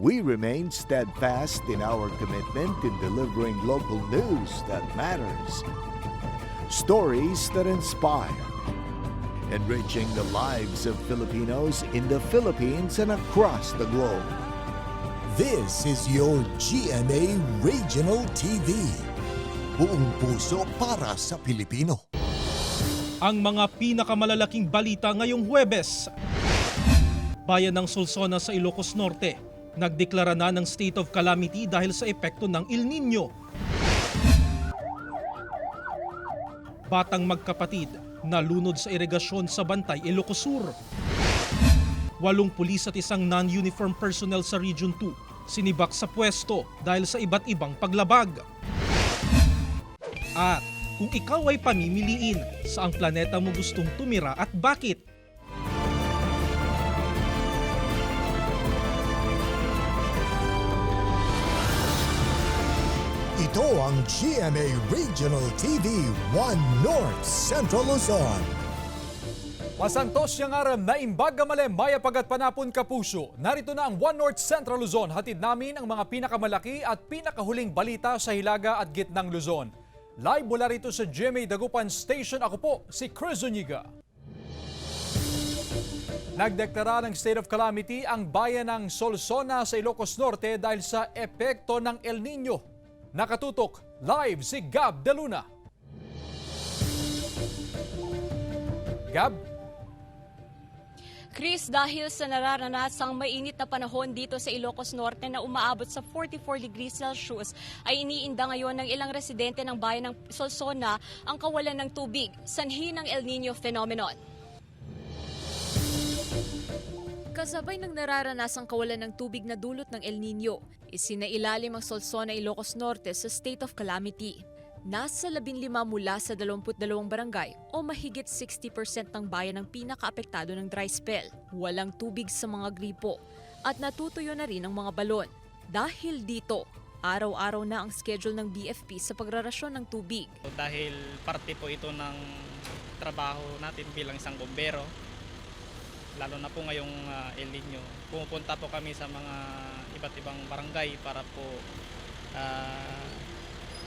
we remain steadfast in our commitment in delivering local news that matters. Stories that inspire. Enriching the lives of Filipinos in the Philippines and across the globe. This is your GMA Regional TV. Buong puso para sa Pilipino. Ang mga pinakamalalaking balita ngayong Huwebes. Bayan ng Solsona sa Ilocos Norte, nagdeklara na ng state of calamity dahil sa epekto ng El Nino. Batang magkapatid nalunod sa irigasyon sa Bantay, Ilocos Sur. 8 pulis at isang non-uniform personnel sa Region 2 sinibak sa pwesto dahil sa iba't ibang paglabag. At kung ikaw ay pamimiliin, saang planeta mo gustong tumira at bakit? Ito ang GMA Regional TV 1 North Central Luzon. Masantos yang aram na imbaga male maya pagat panapon kapuso. Narito na ang One North Central Luzon. Hatid namin ang mga pinakamalaki at pinakahuling balita sa Hilaga at Gitnang Luzon. Live mula rito sa GMA Dagupan Station. Ako po si Chris Zuniga. Nagdeklara ng state of calamity ang bayan ng Solsona sa Ilocos Norte dahil sa epekto ng El Nino. Nakatutok live si Gab De Luna. Gab? Chris, dahil sa nararanasang mainit na panahon dito sa Ilocos Norte na umaabot sa 44 degrees Celsius, ay iniinda ngayon ng ilang residente ng bayan ng Solsona ang kawalan ng tubig, sanhi ng El Nino phenomenon. Kasabay ng nararanasang kawalan ng tubig na dulot ng El Nino, isinailalim ang Solsona, Ilocos Norte sa state of calamity. Nasa 15 mula sa 22 barangay o mahigit 60% ng bayan ang pinakaapektado ng dry spell. Walang tubig sa mga gripo at natutuyo na rin ang mga balon. Dahil dito, araw-araw na ang schedule ng BFP sa pagrarasyon ng tubig. Dahil parte po ito ng trabaho natin bilang isang bombero, lalo na po ngayong El Nino, pumupunta po kami sa mga iba't ibang barangay para po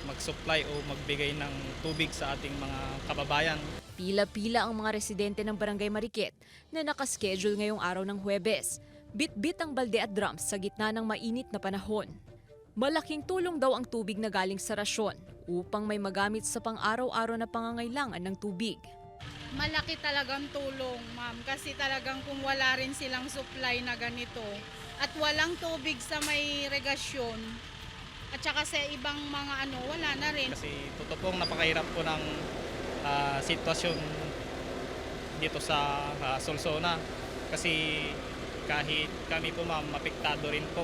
mag-supply o magbigay ng tubig sa ating mga kababayan. Pila-pila ang mga residente ng Barangay Mariquet na nakaschedule ngayong araw ng Huwebes. Bit-bit ang balde at drums sa gitna ng mainit na panahon. Malaking tulong daw ang tubig na galing sa rasyon upang may magamit sa pang-araw-araw na pangangailangan ng tubig. Malaki talagang tulong, ma'am, kasi talagang kung wala rin silang supply na ganito at walang tubig sa may regasyon at saka sa ibang mga wala na rin. Kasi totoo pong napakahirap po ng sitwasyon dito sa Solsona kasi kahit kami po ma'am, apektado rin po.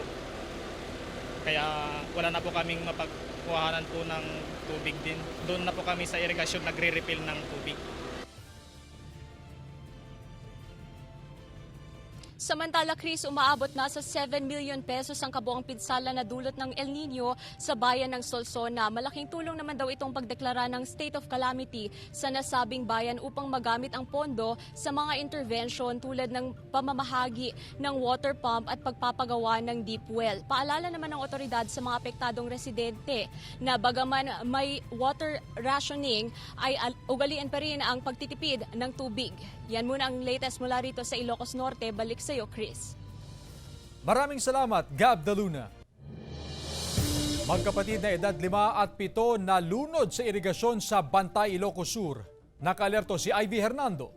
Kaya wala na po kaming mapagkuhanan po ng tubig din. Doon na po kami sa irigasyon nagre-refill ng tubig. Samantala, Chris, umaabot na sa 7 million pesos ang kabuang pinsala na dulot ng El Nino sa bayan ng Solsona. Malaking tulong naman daw itong pagdeklara ng state of calamity sa nasabing bayan upang magamit ang pondo sa mga intervention tulad ng pamamahagi ng water pump at pagpapagawa ng deep well. Paalala naman ng otoridad sa mga apektadong residente na bagaman may water rationing ay ugalian pa rin ang pagtitipid ng tubig. Yan muna ang latest mula rito sa Ilocos Norte. Balik sa iyo, Chris. Maraming salamat, Gab De Luna. Magkapatid na edad 5 at 7 na lunod sa irigasyon sa Bantay, Ilocos Sur. Nakaalerto si Ivy Hernando.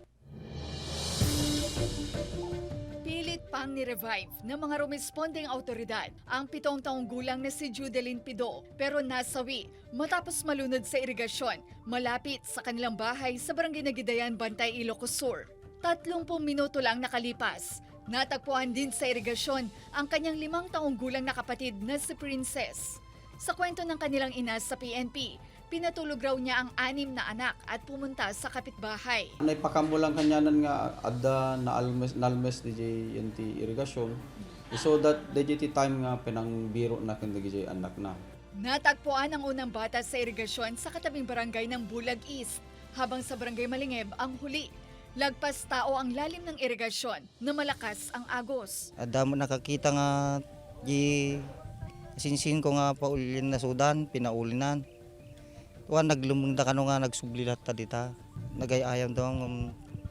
Pilit pang ni-revive ng mga rumesponding autoridad ang 7 taong gulang na si Judeline Pido pero nasawi matapos malunod sa irigasyon malapit sa kanilang bahay sa Barangay Nagidayan, Bantay, Ilocos Sur. 30 minuto lang nakalipas, natagpuan din sa irigasyon ang kanyang 5 taong gulang na kapatid na si Princess. Sa kwento ng kanilang ina sa PNP, pinatulog raw niya ang 6 na anak at pumunta sa kapitbahay. Naipakambo lang kanyanan nga adda na almes DJ NT irigasyon. So that DJT time nga pinangbiro na kan DJ anak na. Natagpuan ang unang bata sa irigasyon sa katabing barangay ng Bulag East, habang sa Barangay Malingeb ang huli. Lagpas tao ang lalim ng irigasyon na malakas ang agos. Ada mo nakakita nga Di sinsin ko nga paulin na sudan, pinaulinan. Tuwan naglumunda kano nga nagsublilat ta dita. Nagayayam daw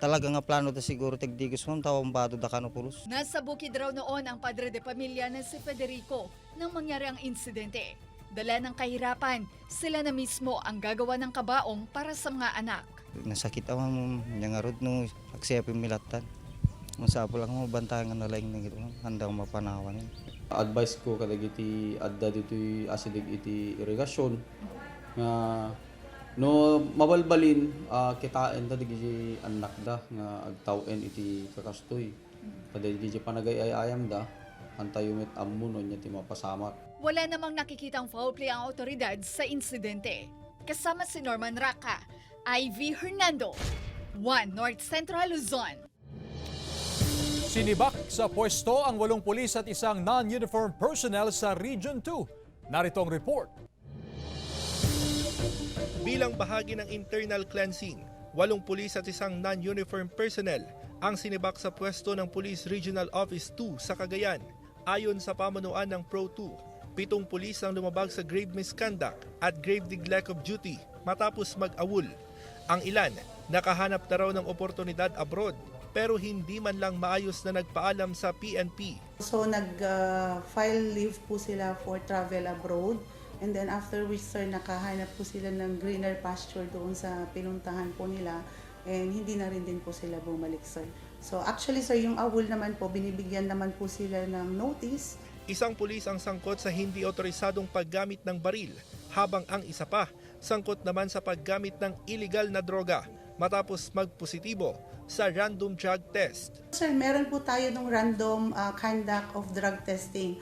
talaga nga plano ta siguro tigdigos mo tawang bato da kano pulos. Nasa bukid raw noon ang padre de pamilya na si Federico nang mangyari ang insidente. Dala ng kahirapan, sila na mismo ang gagawa ng kabaong para sa mga anak. Nasakit awang nga rod no aksepin milatan. Masapo lang mo bantayan na laing nang ito, handang mapanawan. Advice ko kada iti adda dito asidig iti irigasyon nga no mabalbalin kitain ta digiti anak da nga agtawen iti kakastoy. Kada digiti panagayayam da antayumit ammo no nya ti mapasamat. Wala namang nakikitang foul play ang otoridad sa insidente. Kasama si Norman Raca, Ivy Hernando, 1 North Central Luzon. Sinibak sa pwesto ang 8 pulis at isang non-uniform personnel sa Region 2. Narito ang report. Bilang bahagi ng internal cleansing, 8 pulis at isang non-uniform personnel ang sinibak sa pwesto ng Police Regional Office 2 sa Cagayan. Ayon sa pamunuan ng Pro 2, 7 pulis ang lumabag sa grave misconduct at grave neglect of duty matapos mag-awol. Ang ilan, nakahanap na raw ng oportunidad abroad pero hindi man lang maayos na nagpaalam sa PNP. So nag-file leave po sila for travel abroad. And then after which sir, nakahanap po sila ng greener pasture doon sa pinuntahan po nila. And hindi na rin din po sila bumalik sir. So actually sir, yung awol naman po, binibigyan naman po sila ng notice. Isang pulis ang sangkot sa hindi otorisadong paggamit ng baril, habang ang isa pa, sangkot naman sa paggamit ng illegal na droga matapos magpositibo sa random drug test. Sir, meron po tayo ng random conduct of drug testing.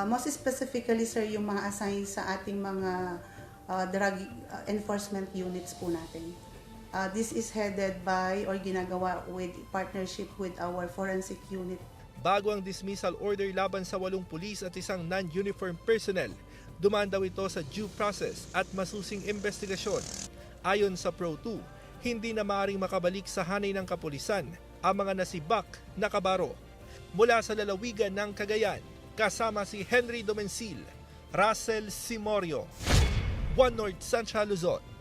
Most specifically sir, yung mga assigned sa ating mga drug enforcement units po natin. This is headed by or ginagawa with partnership with our forensic unit. Bago ang dismissal order laban sa 8 pulis at isang non-uniform personnel, dumaan daw ito sa due process at masusing investigasyon. Ayon sa Pro 2, hindi na maaaring makabalik sa hanay ng kapulisan ang mga nasibak na kabaro. Mula sa lalawigan ng Cagayan, kasama si Henry Domencil, Russell Simorio, 1 North Central Luzon.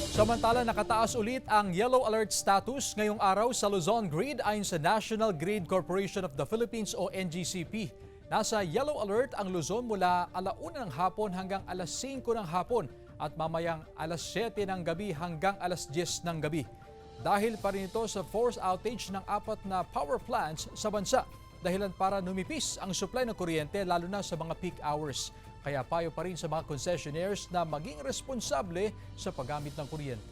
Samantala, nakataas ulit ang yellow alert status ngayong araw sa Luzon Grid ayon sa National Grid Corporation of the Philippines o NGCP. Nasa yellow alert ang Luzon mula 1:00 ng hapon hanggang 5:00 ng hapon at mamayang 7:00 ng gabi hanggang 10:00 ng gabi. Dahil pa rin ito sa force outage ng 4 na power plants sa bansa. Dahilan para numipis ang supply ng kuryente lalo na sa mga peak hours. Kaya payo pa rin sa mga concessionaires na maging responsable sa paggamit ng kuryente.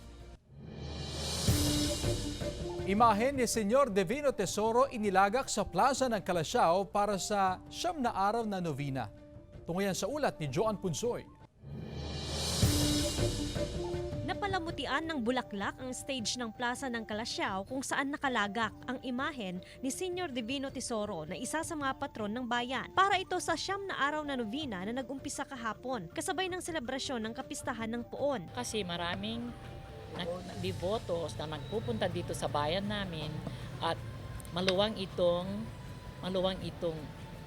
Imahen ni Senyor Divino Tesoro inilagak sa plaza ng Calasiao para sa 9 na araw na novena. Tungo yan sa ulat ni Joan Punsoy. Napalamutian ng bulaklak ang stage ng Plaza ng Calasiao kung saan nakalagak ang imahen ni Senyor Divino Tesoro na isa sa mga patron ng bayan. Para ito sa 9 na araw na novena na nag-umpisa kahapon, kasabay ng selebrasyon ng kapistahan ng Poon. Kasi maraming devotos na nagpupunta dito sa bayan namin at maluwang itong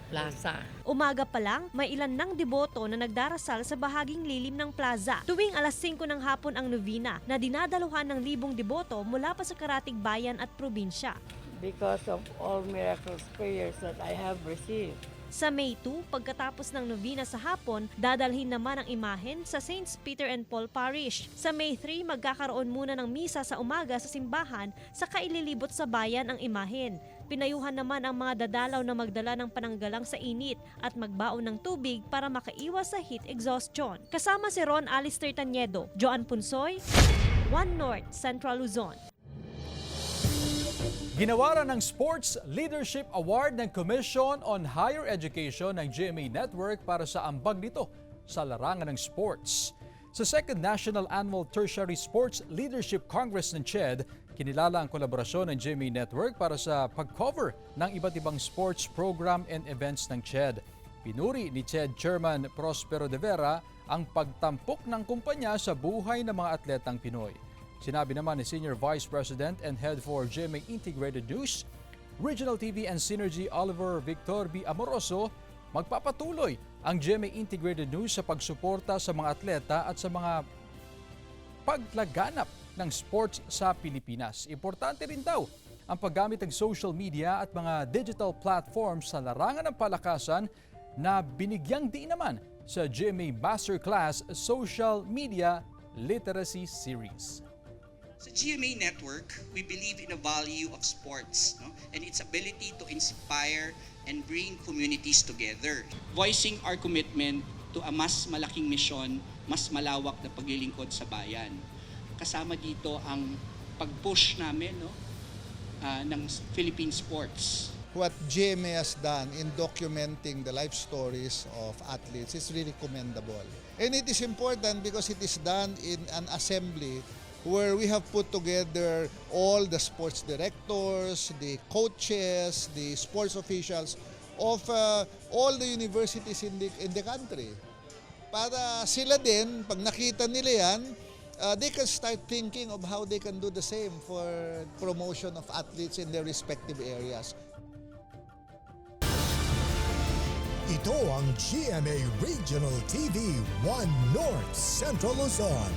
plaza. Umaga pa lang, may ilan ng deboto na nagdarasal sa bahaging lilim ng plaza. Tuwing 5:00 ng hapon ang novena na dinadaluhan ng libong deboto mula pa sa karatig bayan at probinsya. Because of all miracles prayers that I have received. Sa May 2, pagkatapos ng novena sa hapon, dadalhin naman ang imahen sa St. Peter and Paul Parish. Sa May 3, magkakaroon muna ng misa sa umaga sa simbahan saka ililibot sa bayan ang imahen. Pinayuhan naman ang mga dadalaw na magdala ng pananggalang sa init at magbaon ng tubig para makaiwas sa heat exhaustion. Kasama si Ron Alistair Taniedo, Joan Punsoy, 1 North Central Luzon. Ginawaran ng Sports Leadership Award ng Commission on Higher Education ng GMA Network para sa ambag nito sa larangan ng sports. Sa Second National Annual Tertiary Sports Leadership Congress ng CHED, kinilala ang kolaborasyon ng GMA Network para sa pag-cover ng iba't ibang sports program and events ng CHED. Pinuri ni CHED Chairman Prospero de Vera ang pagtampok ng kumpanya sa buhay ng mga atletang Pinoy. Sinabi naman ni Senior Vice President and Head for GMA Integrated News, Regional TV and Synergy Oliver Victor B. Amoroso, magpapatuloy ang GMA Integrated News sa pagsuporta sa mga atleta at sa mga paglaganap ng sports sa Pilipinas. Importante rin daw ang paggamit ng social media at mga digital platforms sa larangan ng palakasan na binigyang diin naman sa GMA Masterclass Social Media Literacy Series. Sa GMA Network, we believe in the value of sports, and its ability to inspire and bring communities together. Voicing our commitment to a mas malaking misyon, mas malawak na paglilingkod sa bayan. Kasama dito ang pag-push namin ng Philippine sports. What GMA has done in documenting the life stories of athletes is really commendable. And it is important because it is done in an assembly where we have put together all the sports directors, the coaches, the sports officials of all the universities in the country. Para sila din, pag nakita nila yan, they can start thinking of how they can do the same for promotion of athletes in their respective areas. Ito ang GMA Regional TV 1 North Central Luzon.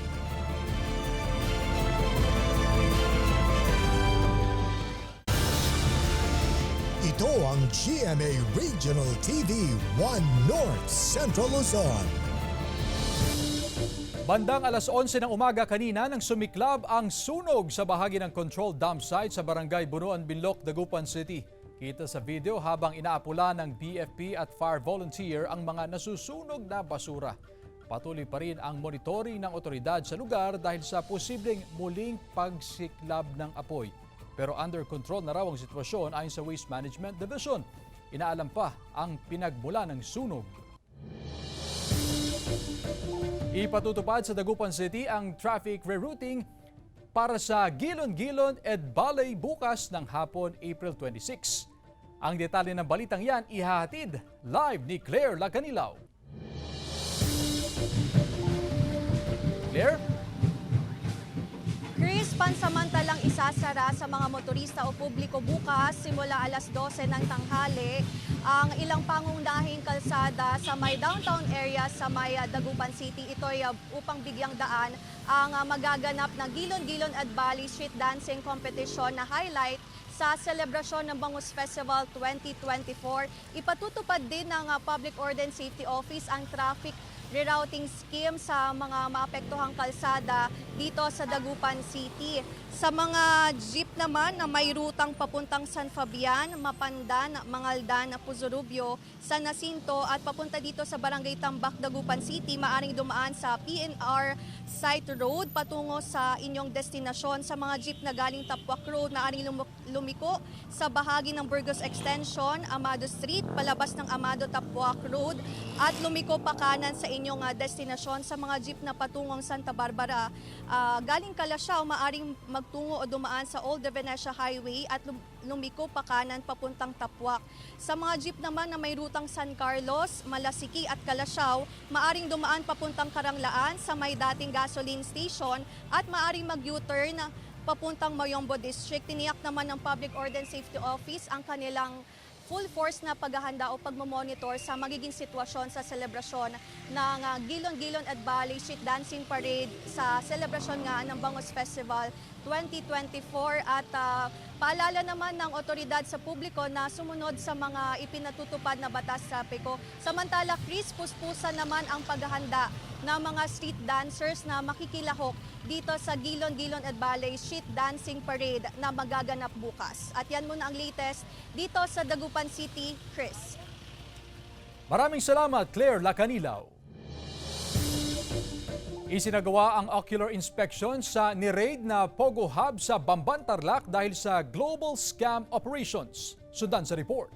Ito ang GMA Regional TV 1 North Central Luzon. Bandang alas 11 ng umaga kanina nang sumiklab ang sunog sa bahagi ng controlled dump site sa Barangay Bunuan, Binloc, Dagupan City. Kita sa video habang inaapula ng BFP at fire volunteer ang mga nasusunog na basura. Patuloy pa rin ang monitoring ng otoridad sa lugar dahil sa posibleng muling pagsiklab ng apoy. Pero under control na raw ang sitwasyon ayon sa Waste Management Division. Inaalam pa ang pinagmula ng sunog. Ipatutupad sa Dagupan City ang traffic rerouting para sa Gilon-Gilon Ed Balay bukas ng hapon April 26. Ang detalye ng balitang yan ihahatid live ni Claire Lacanilaw. Claire? Chris, pansamantalang isasara sa mga motorista o publiko bukas simula alas 12 ng tanghali ang ilang pangunahing kalsada sa may downtown area sa may Dagupan City. Ito ay upang bigyang daan ang magaganap na Gilon-Gilon at Bali Street Dancing Competition na highlight sa selebrasyon ng Bangus Festival 2024. Ipatutupad din ng Public Order and Safety Office ang traffic rerouting scheme sa mga maapektuhang kalsada dito sa Dagupan City. Sa mga jeep naman na may rutang papuntang San Fabian, Mapandan, Mangaldan, Puzurubio, San Jacinto at papunta dito sa Barangay Tambak, Dagupan City, maaring dumaan sa PNR Site Road patungo sa inyong destinasyon. Sa mga jeep na galing Tapwak Road, maaring lumiko sa bahagi ng Burgos Extension, Amado Street, palabas ng Amado Tapwak Road at lumiko pa kanan sa inyong destinasyon. Sa mga jeep na patungong Santa Barbara, galing Kalasyaw, maaring magtungo o dumaan sa Old De Venecia Highway at lumiko pa kanan papuntang Tapwak. Sa mga jeep naman na may rutang San Carlos, Malasiki at Kalasyaw, maaring dumaan papuntang Karanglaan sa may dating gasoline station at maaring mag-U-turn papuntang Mayombo District. Tiniyak naman ng Public Order and Safety Office ang kanilang full force na paghahanda o pagmamonitor sa magiging sitwasyon sa selebrasyon ng Gilon-Gilon at Bali Street Dancing Parade sa selebrasyon nga ng Bangus Festival 2024 at paalala naman ng otoridad sa publiko na sumunod sa mga ipinatutupad na batas trapiko. Samantala, Chris, puspusan naman ang paghahanda ng mga street dancers na makikilahok dito sa Gilon-Gilon at Balay Street Dancing Parade na magaganap bukas. At yan muna ang latest dito sa Dagupan City, Chris. Maraming salamat, Claire Lacanilaw. Isinagawa ang ocular inspection sa ni-raid na Pogo Hub sa Bamban, Tarlac dahil sa global scam operations. Sundan sa report.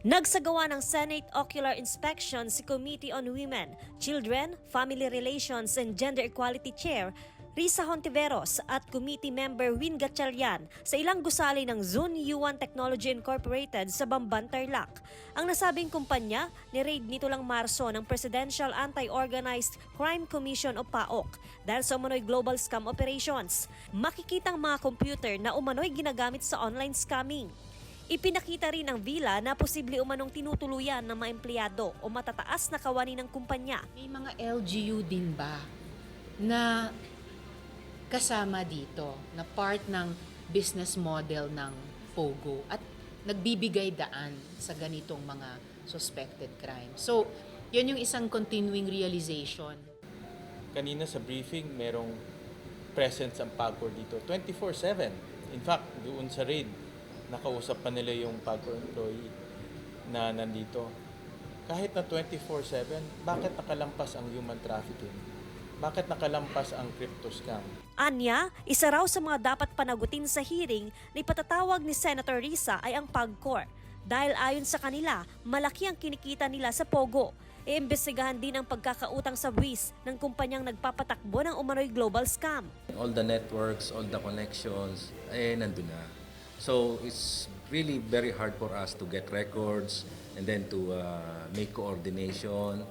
Nagsagawa ng Senate Ocular Inspection si Committee on Women, Children, Family Relations and Gender Equality Chair Risa Hontiveros at committee member Win Gatchalian sa ilang gusali ng Zone U1 Technology Incorporated sa Bamban, Tarlac. Ang nasabing kumpanya, ni-raid nito lang Marso ng Presidential Anti-Organized Crime Commission o PAOK dahil sa umano'y global scam operations. Makikitang mga computer na umano'y ginagamit sa online scamming. Ipinakita rin ang villa na posible umanong tinutuluyan ng mga empleyado o matataas na kawani ng kumpanya. May mga LGU din ba na kasama dito na part ng business model ng POGO at nagbibigay daan sa ganitong mga suspected crime? So, yun yung isang continuing realization. Kanina sa briefing, merong presence ang PAGCOR dito 24/7. In fact, doon sa raid, nakausap pa nila yung PAGCOR employee na nandito. Kahit na 24/7, bakit nakalampas ang human trafficking? Bakit nakalampas ang crypto scam? Anya, isa raw sa mga dapat panagutin sa hearing na ipatatawag ni Senator Risa ay ang PAGCOR. Dahil ayon sa kanila, malaki ang kinikita nila sa POGO. Iimbestigahan din ang pagkakautang sa buwis ng kumpanyang nagpapatakbo ng umano'y global scam. All the networks, all the connections, nandun na. So it's really very hard for us to get records and then to make coordination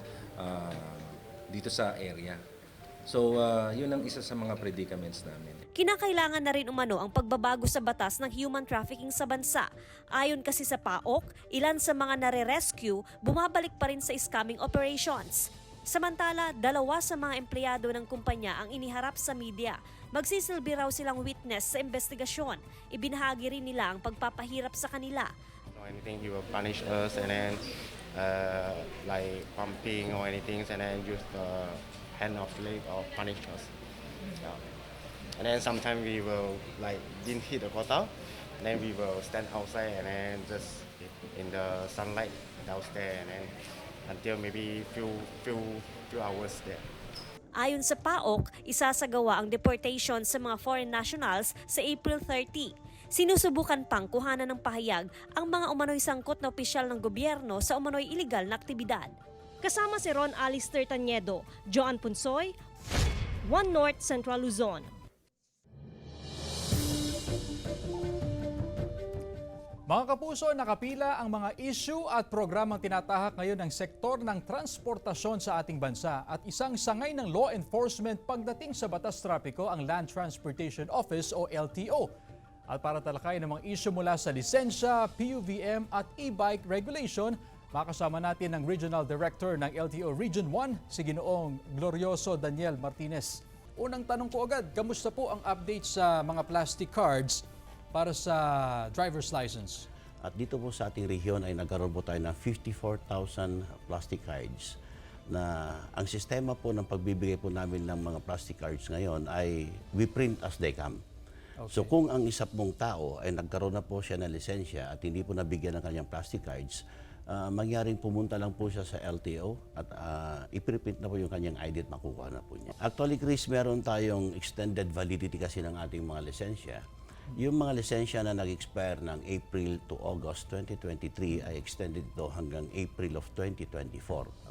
dito sa area. So yun ang isa sa mga predicaments namin. Kinakailangan na rin umano ang pagbabago sa batas ng human trafficking sa bansa. Ayon kasi sa PAOK, ilan sa mga nare-rescue bumabalik pa rin sa scamming operations. Samantala, 2 sa mga empleyado ng kumpanya ang iniharap sa media. Magsisilbi raw silang witness sa investigasyon. Ibinahagi rin nila ang pagpapahirap sa kanila. Anything he will punish us and then like pumping or anything and then use the hand of leg or punish us. And then sometimes we will like didn't hit the quota, and then we will stand outside and then just in the sunlight downstairs and then until maybe few hours there. Ayon sa PAOK, isasagawa ang deportation sa mga foreign nationals sa April 30. Sinusubukan pang kuhanan ng pahayag ang mga umano'y sangkot na opisyal ng gobyerno sa umano'y iligal na aktibidad. Kasama si Ron Alister Taniedo, Joan Punsoy, One North Central Luzon. Mga kapuso, nakapila ang mga issue at programang tinatahak ngayon ng sektor ng transportasyon sa ating bansa at isang sangay ng law enforcement pagdating sa batas trapiko ang Land Transportation Office o LTO. At para talakayin ang mga issue mula sa lisensya, PUVM at e-bike regulation, makasama natin ang Regional Director ng LTO Region 1, si Ginoong Glorioso Daniel Martinez. Unang tanong ko agad, kamusta po ang update sa mga plastic cards para sa driver's license? At dito po sa ating rehiyon ay nagkaroon po tayo ng 54,000 plastic cards na ang sistema po ng pagbibigay po namin ng mga plastic cards ngayon ay we print as they come. Okay. So kung ang isa pong tao ay nagkaroon na po siya ng lisensya at hindi po nabigyan ng kanyang plastic cards, mangyaring pumunta lang po siya sa LTO at ipiprint na po yung kanyang ID at makukuha na po niya. Actually, Chris, meron tayong extended validity kasi ng ating mga lisensya. Yung mga lisensya na nag-expire ng April to August 2023 ay extended ito hanggang April of 2024.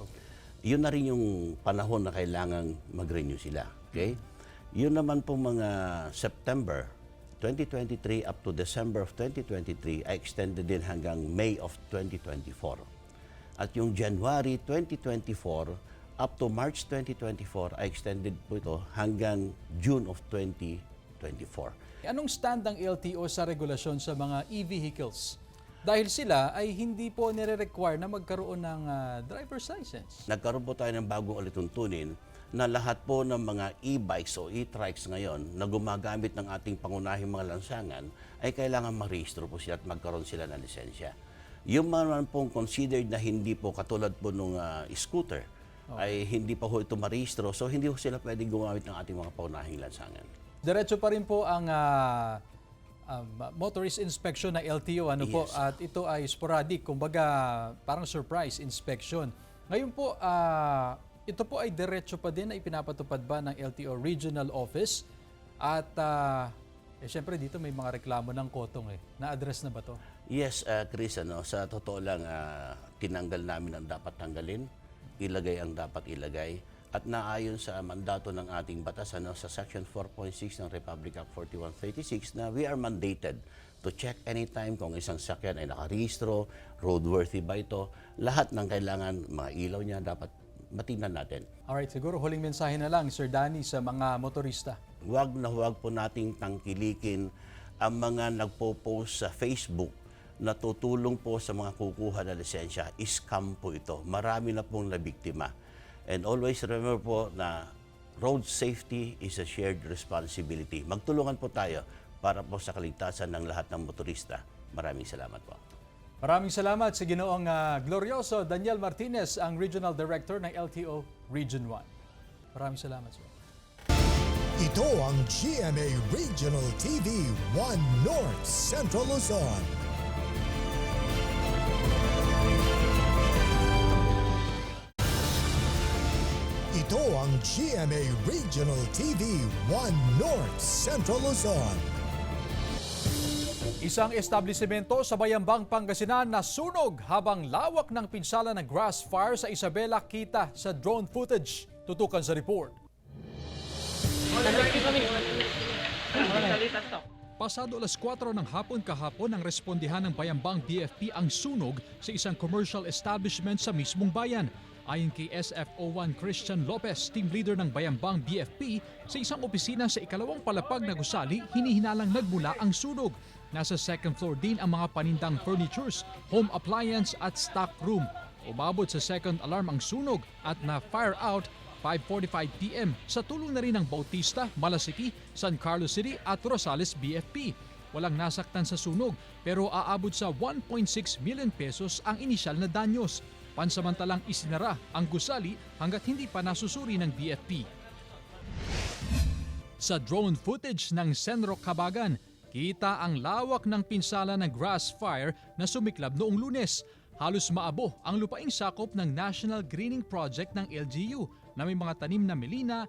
Okay. Yun na rin yung panahon na kailangang mag-renew sila. Okay? Yun naman po mga September 2023 up to December of 2023 ay extended din hanggang May of 2024. At yung January 2024 up to March 2024 ay extended po ito hanggang June of 2024. Anong stand ng LTO sa regulasyon sa mga e-vehicles? Dahil sila ay hindi po nire-require na magkaroon ng driver's license. Nagkaroon po tayo ng bagong ulituntunin na lahat po ng mga e-bikes o e-trikes ngayon na gumagamit ng ating pangunahing mga lansangan ay kailangan marehistro po sila at magkaroon sila ng lisensya. Yung mga naman pong considered na hindi po katulad po nung scooter ay hindi pa ho ito marehistro, so hindi po sila pwedeng gumamit ng ating mga pangunahing lansangan. Diretso pa rin po ang motorist inspection ng LTO, ano po, at ito ay sporadic, kumbaga parang surprise inspection. Ngayon po, ito po ay diretso pa din na ipinapatupad ba ng LTO Regional Office at syempre dito may mga reklamo ng kotong na-address na ba to? Yes, Chris, sa totoo lang, tinanggal namin ang dapat tanggalin, ilagay ang dapat ilagay, at naayon sa mandato ng ating batas sa Section 4.6 ng Republic Act 4136 na we are mandated to check anytime kung isang sakyan ay nakarehistro, roadworthy ba ito, lahat ng kailangan, mga ilaw niya dapat matingnan natin. Alright, siguro huling mensahe na lang, Sir Danny, sa mga motorista. Huwag po nating tangkilikin ang mga nagpo-post sa Facebook na tutulong po sa mga kukuha na lisensya. Scam po ito. Marami na pong nabiktima. And always remember po na road safety is a shared responsibility. Magtulungan po tayo para po sa kaligtasan ng lahat ng motorista. Maraming salamat po. Maraming salamat sa Ginoong Glorioso Daniel Martinez, ang Regional Director ng LTO Region 1. Maraming salamat, sir. Ito ang GMA Regional TV 1 North Central Luzon. Ito ang GMA Regional TV 1 North Central Luzon. Isang establishmento sa Bayambang, Pangasinan nasunog habang lawak ng pinsala ng grass fire sa Isabela kita sa drone footage. Tutukan sa report. Pasado alas 4 ng hapon kahapon ang respondihan ng Bayambang BFP ang sunog sa isang commercial establishment sa mismong bayan. Ayon kay SFO1 Christian Lopez, team leader ng Bayambang BFP, sa isang opisina sa ikalawang palapag na gusali, hinihinalang nagmula ang sunog. Nasa second floor din ang mga panindang furnitures, home appliance at stock room. Umabot sa second alarm ang sunog at na-fire out 5:45 PM sa tulong na rin ng Bautista, Malasiki, San Carlos City at Rosales BFP. Walang nasaktan sa sunog pero aabot sa 1.6 million pesos ang inisyal na danyos. Pansamantalang isinara ang gusali hanggat hindi pa nasusuri ng BFP. Sa drone footage ng Senro Cabagan, kita ang lawak ng pinsala ng grass fire na sumiklab noong Lunes. Halos maabo ang lupaing sakop ng National Greening Project ng LGU na may mga tanim na melina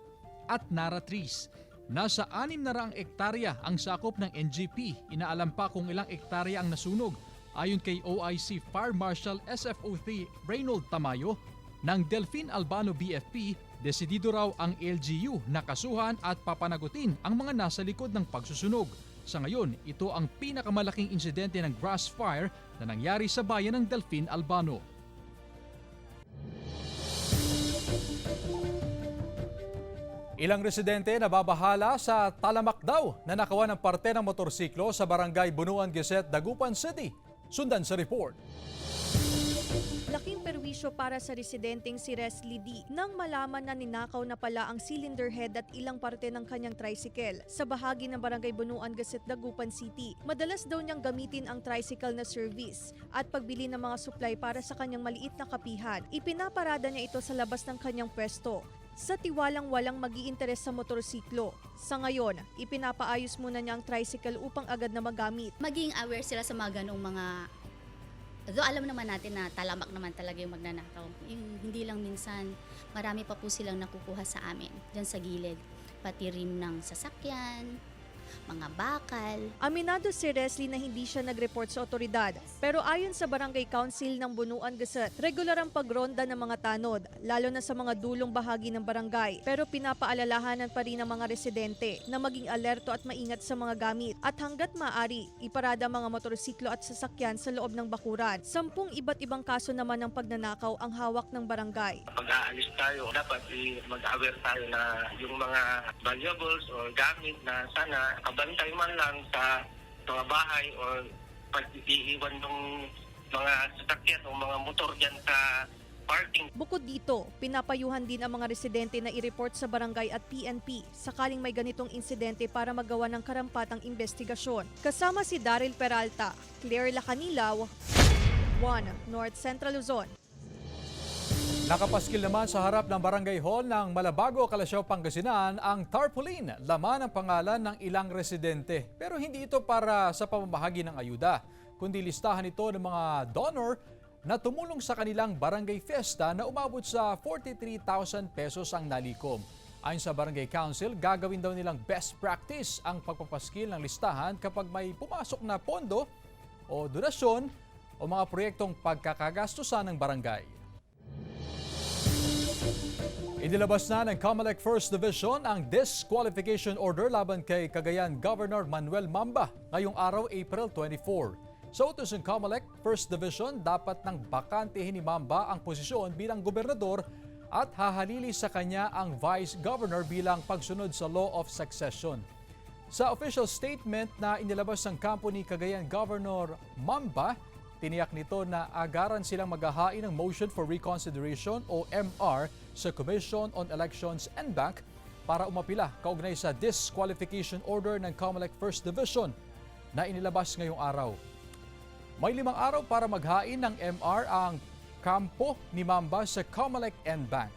at nara trees. Nasa 600 ektarya ang sakop ng NGP. Inaalam pa kung ilang ektarya ang nasunog. Ayon kay OIC Fire Marshal SFO3 Reynold Tamayo, ng Delfin Albano BFP, desidido raw ang LGU na kasuhan at papanagutin ang mga nasa likod ng pagsusunog. Sa ngayon, ito ang pinakamalaking insidente ng grass fire na nangyari sa bayan ng Delfin Albano. Ilang residente nababahala sa talamak daw na nakawan ng parte ng motorsiklo sa barangay Bunuan Geset, Dagupan City. Sundan sa report. Laking perwisyo para sa residenteng si Resly D nang malaman na ninakaw na pala ang cylinder head at ilang parte ng kanyang tricycle sa bahagi ng barangay Bunuan Geset, Dagupan City. Madalas daw niyang gamitin ang tricycle na service at pagbili ng mga supply para sa kanyang maliit na kapihan. Ipinaparada niya ito sa labas ng kanyang pwesto sa tiwalang walang mag-iinteres sa motorsiklo. Sa ngayon, ipinapaayos muna niya ang tricycle upang agad na magamit. Maging aware sila sa mga ganong mga... Although alam naman natin na talamak naman talaga yung magnanakaw. Hindi lang minsan, marami pa po silang nakukuha sa amin, dyan sa gilid. Pati rim ng sasakyan, mga bakal. Aminado si Resly na hindi siya nag-report sa otoridad. Pero ayon sa Barangay Council ng Bunuan Geset, regular ang pagronda ng mga tanod, lalo na sa mga dulong bahagi ng barangay. Pero pinapaalalahanan pa rin ng mga residente na maging alerto at maingat sa mga gamit. At hanggat maaari, iparada mga motorsiklo at sasakyan sa loob ng bakuran. 10 iba't ibang kaso naman ng pagnanakaw ang hawak ng barangay. Pag aalis tayo, dapat mag-aware tayo na yung mga valuables o gamit na sana kabantay man lang sa mga bahay o pag-iiwan ng mga sasakyan o mga motor dyan sa parking. Bukod dito, pinapayuhan din ang mga residente na i-report sa barangay at PNP sakaling may ganitong insidente para magawa ng karampatang investigasyon. Kasama si Daryl Peralta, Claire Lacanilaw, 1 North Central Luzon. Nakapaskil naman sa harap ng Barangay Hall ng Malabago, Calasiao, Pangasinan ang tarpaulin, laman ang pangalan ng ilang residente. Pero hindi ito para sa pamamahagi ng ayuda, kundi listahan ito ng mga donor na tumulong sa kanilang barangay fiesta na umabot sa 43,000 pesos ang nalikom. Ayon sa Barangay Council, gagawin daw nilang best practice ang pagpapaskil ng listahan kapag may pumasok na pondo o donasyon o mga proyektong pagkakagastusan ng barangay. Inilabas na ng COMELEC First Division ang disqualification order laban kay Cagayan Governor Manuel Mamba ngayong araw, April 24. Sa utos ng COMELEC First Division, dapat nang bakantehin ni Mamba ang posisyon bilang gobernador at hahalili sa kanya ang Vice Governor bilang pagsunod sa Law of Succession. Sa official statement na inilabas ng kampo ni Cagayan Governor Mamba, tiniyak nito na agaran silang maghahain ng Motion for Reconsideration o MR sa Commission on Elections and Bank para umapila kaugnay sa disqualification order ng COMELEC First Division na inilabas ngayong araw. May 5 araw para maghain ng MR ang kampo ni Mamba sa COMELEC and Bank.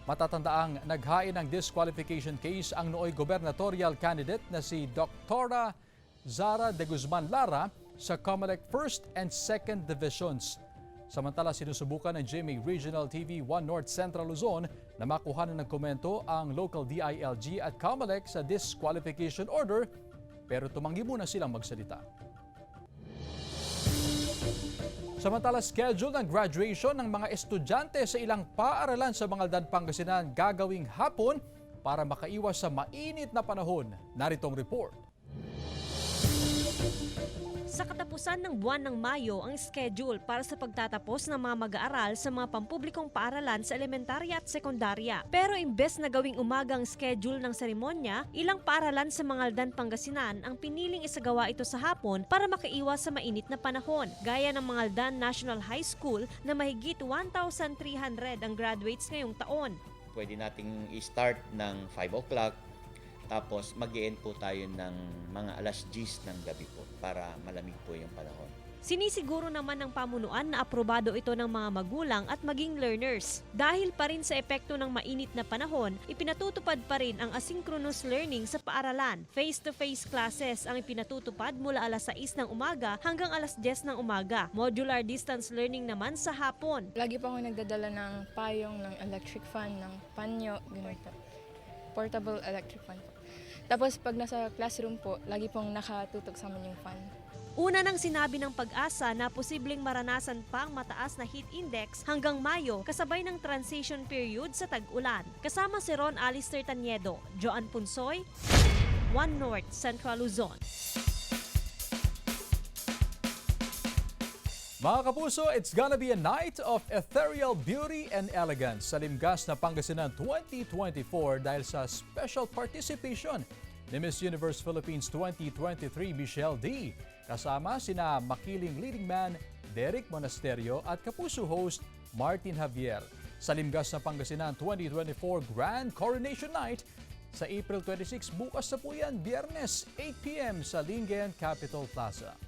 Matatandaang naghain ng disqualification case ang nooy gubernatorial candidate na si Dr. Zara de Guzman Lara sa COMELEC First and Second Divisions. Samantala, sinusubukan ng GMA Regional TV 1 North Central Luzon na makuhanan ng komento ang local DILG at COMELEC sa disqualification order, pero tumanggi muna silang magsalita. Samantala, schedule ng graduation ng mga estudyante sa ilang paaralan sa Bangaldan, Pangasinan gagawing hapon para makaiwas sa mainit na panahon. Narito ang report. Sa katapusan ng buwan ng Mayo ang schedule para sa pagtatapos ng mga mag-aaral sa mga pampublikong paaralan sa elementarya at sekundarya. Pero imbes na gawing umaga ang schedule ng seremonya, ilang paaralan sa Mangaldan, Pangasinan ang piniling isagawa ito sa hapon para makaiwas sa mainit na panahon. Gaya ng Mangaldan National High School na mahigit 1,300 ang graduates ngayong taon. Pwede nating i-start ng 5 o'clock. Tapos mag-i-end po tayo ng mga alas 10 ng gabi po para malamig po yung panahon. Sinisiguro naman ng pamunuan na aprobado ito ng mga magulang at maging learners. Dahil pa rin sa epekto ng mainit na panahon, ipinatutupad pa rin ang asynchronous learning sa paaralan. Face-to-face classes ang ipinatutupad mula alas 6 ng umaga hanggang alas 10 ng umaga. Modular distance learning naman sa hapon. Lagi pa ako nagdadala ng payong, ng electric fan, ng panyo, ganito. Portable electric fan po. Tapos pag nasa classroom po, lagi pong nakatutok sa amin yung fan. Una nang sinabi ng Pag-asa na posibleng maranasan pang mataas na heat index hanggang Mayo kasabay ng transition period sa tag-ulan. Kasama si Ron Alister Taniedo, Joan Punsoy, 1 North Central Luzon. Mga kapuso, it's gonna be a night of ethereal beauty and elegance sa Limgas na Pangasinan 2024 dahil sa special participation ni Miss Universe Philippines 2023 Michelle D. Kasama sina makiling leading man Derek Monasterio at kapuso host Martin Javier. Sa Limgas na Pangasinan 2024 Grand Coronation Night sa April 26, bukas na po yan, Biyernes, 8 p.m. sa Lingen Capitol Plaza.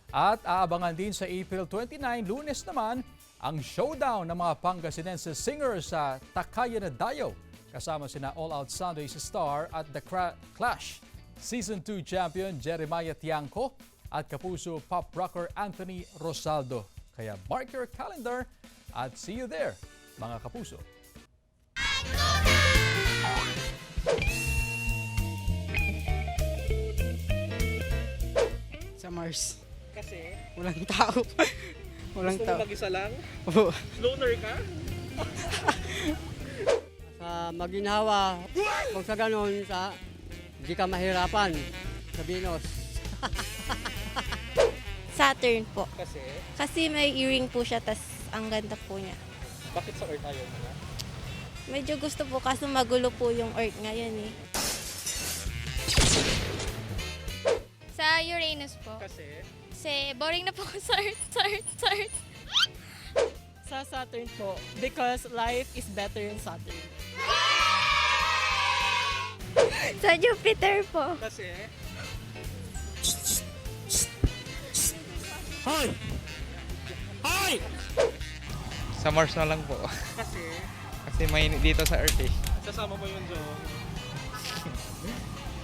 At aabangan din sa April 29, Lunes naman, ang showdown ng mga Pangasinense singers sa Takayan na Dayo. Kasama sina All Out Sundays star at The Clash, Season 2 champion Jeremiah Tiangco at kapuso pop rocker Anthony Rosaldo. Kaya mark your calendar at see you there, mga kapuso. Sa Mars. Kasi? Walang tao. Walang gusto tao. mo mag-isa lang? Oo. Loner ka? Sa maginhawa, kung sa ganun, hindi ka mahirapan sa Venus. Saturn po. Kasi? Kasi may earring po siya, tas ang ganda po niya. Bakit sa Earth ayaw mo na? Medyo gusto po kasi magulo po yung Earth ngayon eh. Sa Uranus po. Kasi? Kasi boring na po ako sa Earth. Sa Saturn po, because life is better in Saturn. Sa Jupiter po. Kasi? Hoy! Hoy! Sa Mars na lang po. Kasi? Kasi mainit dito sa Earth eh. Sasama mo yun, Joe?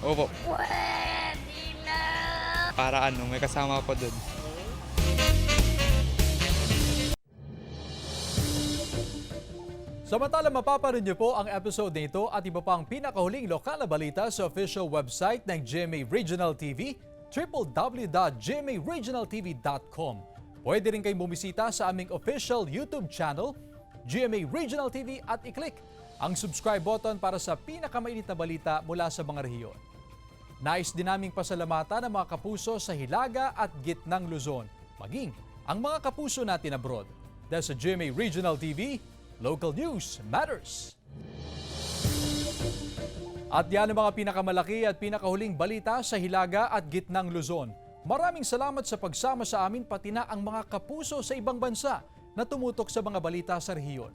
Opo. Pwede na! Para may kasama ko dun. Samantala, mapapanood niyo po ang episode nito at iba pang pinakahuling lokal na balita sa official website ng GMA Regional TV, www.gmaregionaltv.com. Pwede rin kayong bumisita sa aming official YouTube channel GMA Regional TV at i-click ang subscribe button para sa pinakamainit na balita mula sa mga rehiyon. Nais din naming pasalamatan ang mga kapuso sa Hilaga at Gitnang Luzon, maging ang mga kapuso natin abroad. Dahil sa GMA Regional TV, local news matters. At yan ang mga pinakamalaki at pinakahuling balita sa Hilaga at Gitnang Luzon. Maraming salamat sa pagsama sa amin pati na ang mga kapuso sa ibang bansa na tumutok sa mga balita sa rehiyon.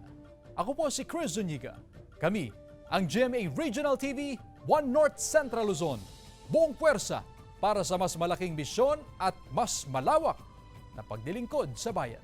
Ako po si Chris Zuniga. Kami ang GMA Regional TV 1 North Central Luzon. Buong puwersa para sa mas malaking misyon at mas malawak na paglilingkod sa bayan.